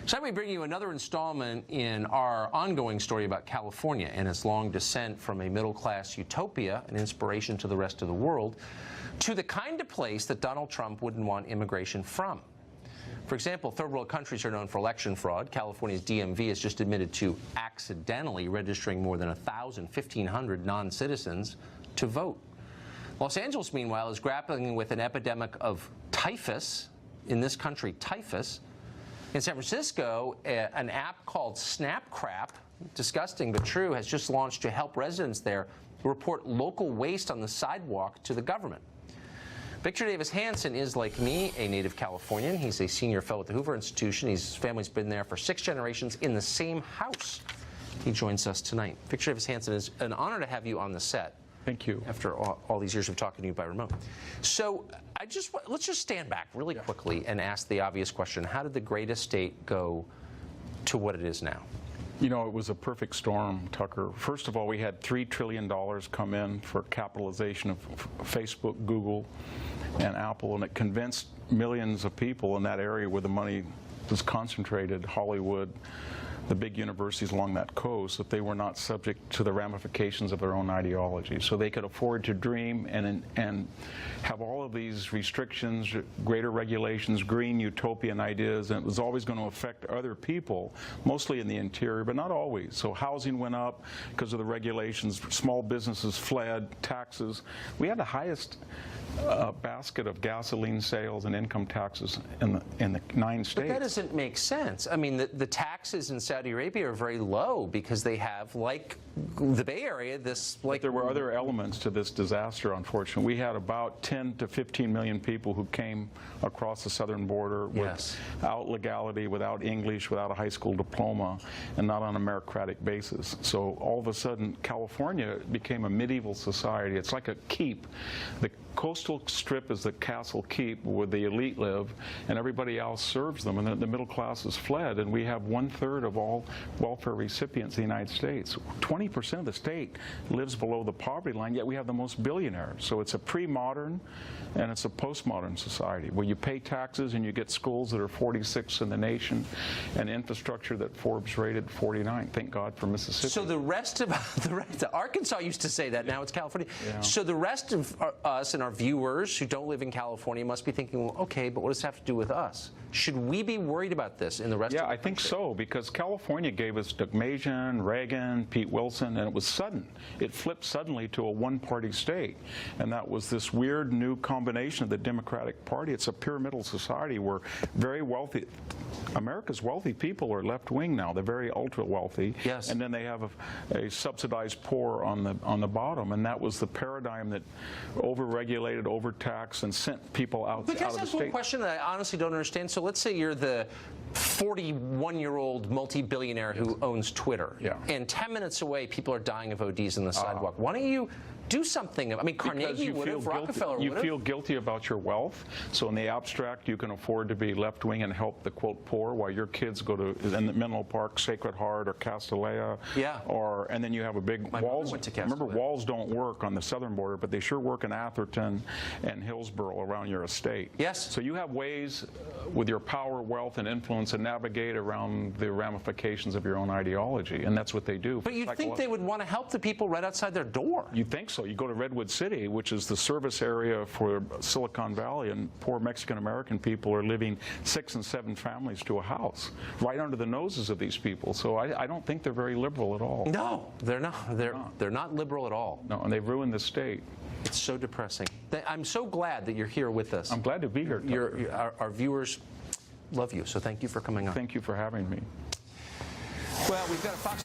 So we bring you another installment in our ongoing story about California and its long descent from a middle-class utopia, an inspiration to the rest of the world, to the kind of place that Donald Trump wouldn't want immigration from. For example, third world countries are known for election fraud. California's DMV has just admitted to accidentally registering more than 1,500 non-citizens to vote. Los Angeles, meanwhile, is grappling with an epidemic of typhus. In this country, typhus. In San Francisco, an app called Snapcrap, disgusting but true, has just launched to help residents there report local waste on the sidewalk to the government. Victor Davis Hanson is, like me, a native Californian. He's a senior fellow at the Hoover Institution. His family's been there for 6 generations in the same house. He joins us tonight. Victor Davis Hanson, it's an honor to have you on the set. Thank you. After all these years of talking to you by remote. So let's just stand back really quickly and ask the obvious question. How did the greatest state go to what it is now? You know, it was a perfect storm, Tucker. First of all, we had $3 trillion come in for capitalization of Facebook, Google, and Apple, and it convinced millions of people in that area where the money was concentrated, Hollywood, the big universities along that coast, that they were not subject to the ramifications of their own ideology. So they could afford to dream and have all of these restrictions, greater regulations, green utopian ideas, and it was always going to affect other people, mostly in the interior, but not always. So housing went up because of the regulations, small businesses fled, taxes. We had the highest basket of gasoline sales and income taxes in the 9 states. But that doesn't make sense. I mean, the taxes in Saudi Arabia are very low because they have, like the Bay Area, this like. But there were other elements to this disaster, unfortunately. We had about 10 to 15 million people who came across the southern border without legality, without English, without a high school diploma, and not on a meritocratic basis. So all of a sudden, California became a medieval society. It's like a keep. The coastal strip is the castle keep where the elite live, and everybody else serves them, and the middle class has fled, and we have 1/3 of all welfare recipients in the United States. 20% of the state lives below the poverty line, yet we have the most billionaires. So it's a pre-modern and it's a postmodern society where you pay taxes and you get schools that are 46 in the nation and infrastructure that Forbes rated 49. Thank God for Mississippi. So the rest of Arkansas used to say that, now it's California. Yeah. So the rest of us and our viewers who don't live in California must be thinking, well, okay, but what does this have to do with us? Should we be worried about this in the rest of the country? Yeah, I think so, because California gave us Deugmasian, Reagan, Pete Wilson, and it was sudden. It flipped suddenly to a one-party state, and that was this weird new combination of the Democratic Party. It's a pyramidal society where very wealthy, America's wealthy people are left-wing now. They're very ultra-wealthy, yes. And then they have a subsidized poor on the bottom, and that was the paradigm that over-regulated, overtaxed, and sent people out of the state. That's one question that I honestly don't understand. So let's say you're the 41-year-old multi-billionaire who owns Twitter, and 10 minutes away, people are dying of ODs on the sidewalk. Why don't you do something? I mean, Carnegie would have, Rockefeller would have. You feel guilty about your wealth, so in the abstract, you can afford to be left-wing and help the, quote, poor, while your kids go to in the Menlo Park, Sacred Heart, or Castanea. Yeah. And then you have a big walls. Remember, walls don't work on the southern border, but they sure work in Atherton and Hillsborough around your estate. Yes. So you have ways with your power, wealth, and influence to navigate around the ramifications of your own ideology, and that's what they do. But you'd think they would want to help the people right outside their door. You think so? You go to Redwood City, which is the service area for Silicon Valley, and poor Mexican-American people are living 6 and 7 families to a house, right under the noses of these people. So I don't think they're very liberal at all. No, they're not. They're not liberal at all. No, and they've ruined the state. It's so depressing. I'm so glad that you're here with us. I'm glad to be here. Our viewers love you, so thank you for coming on. Thank you for having me. Well, we've got a Fox